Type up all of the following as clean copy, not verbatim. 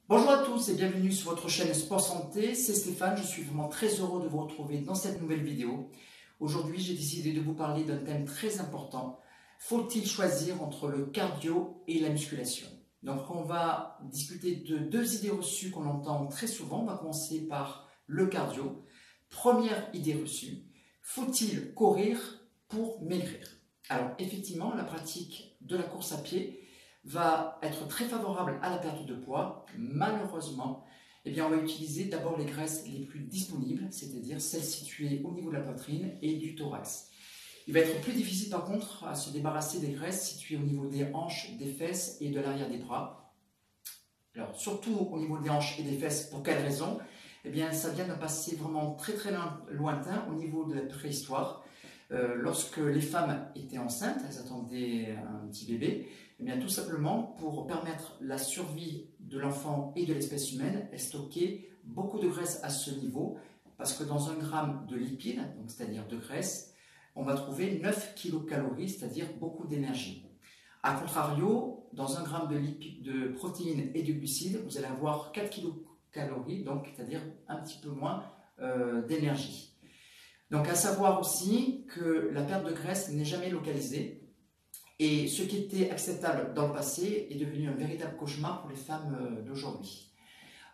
Bonjour à tous et bienvenue sur votre chaîne Sport Santé, c'est Stéphane, je suis vraiment très heureux de vous retrouver dans cette nouvelle vidéo. Aujourd'hui, j'ai décidé de vous parler d'un thème très important. Faut-il choisir entre le cardio et la musculation? Donc on va discuter de deux idées reçues qu'on entend très souvent. On va commencer par le cardio. Première idée reçue, faut-il courir pour maigrir? Alors effectivement, la pratique de la course à pied va être très favorable à la perte de poids. Malheureusement, on va utiliser d'abord les graisses les plus disponibles, c'est-à-dire celles situées au niveau de la poitrine et du thorax. Il va être plus difficile par contre à se débarrasser des graisses situées au niveau des hanches, des fesses et de l'arrière des bras. Alors surtout au niveau des hanches et des fesses, pour quelle raison? Ça vient d'un passé vraiment très lointain au niveau de la préhistoire. Lorsque les femmes étaient enceintes, elles attendaient un petit bébé, tout simplement pour permettre la survie de l'enfant et de l'espèce humaine, elles stockaient beaucoup de graisse à ce niveau, parce que dans 1 gramme de lipides, c'est-à-dire de graisse, on va trouver 9 kilocalories, c'est-à-dire beaucoup d'énergie. A contrario, dans 1 gramme de protéines et de glucides, vous allez avoir 4 kilocalories, donc c'est-à-dire un petit peu moins d'énergie. Donc à savoir aussi que la perte de graisse n'est jamais localisée et ce qui était acceptable dans le passé est devenu un véritable cauchemar pour les femmes d'aujourd'hui.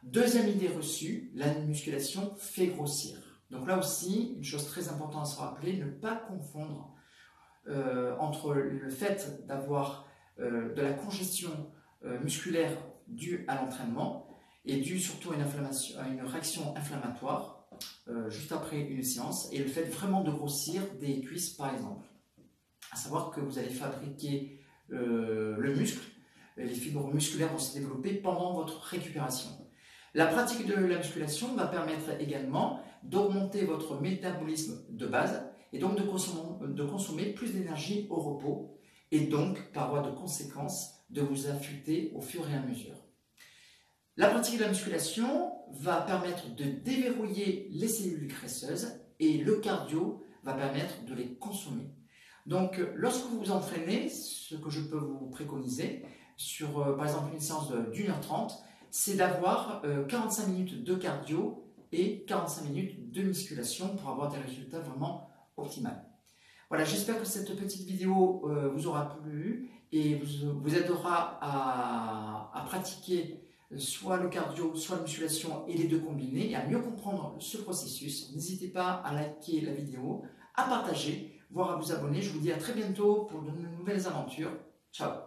Deuxième idée reçue, la musculation fait grossir. Donc là aussi, une chose très importante à se rappeler, ne pas confondre entre le fait d'avoir de la congestion musculaire due à l'entraînement et due surtout à une réaction inflammatoire juste après une séance, et le fait vraiment de grossir des cuisses par exemple. À savoir que vous allez fabriquer le muscle, les fibres musculaires vont se développer pendant votre récupération. La pratique de la musculation va permettre également d'augmenter votre métabolisme de base et donc de consommer plus d'énergie au repos et donc par voie de conséquence de vous affûter au fur et à mesure. La pratique de la musculation va permettre de déverrouiller les cellules graisseuses et le cardio va permettre de les consommer. Donc, lorsque vous vous entraînez, ce que je peux vous préconiser sur, par exemple, une séance d'1h30, c'est d'avoir 45 minutes de cardio et 45 minutes de musculation pour avoir des résultats vraiment optimaux. Voilà, j'espère que cette petite vidéo vous aura plu et vous aidera à pratiquer soit le cardio, soit la musculation et les deux combinés et à mieux comprendre ce processus. N'hésitez pas à liker la vidéo, à partager, voire à vous abonner. Je vous dis à très bientôt pour de nouvelles aventures. Ciao!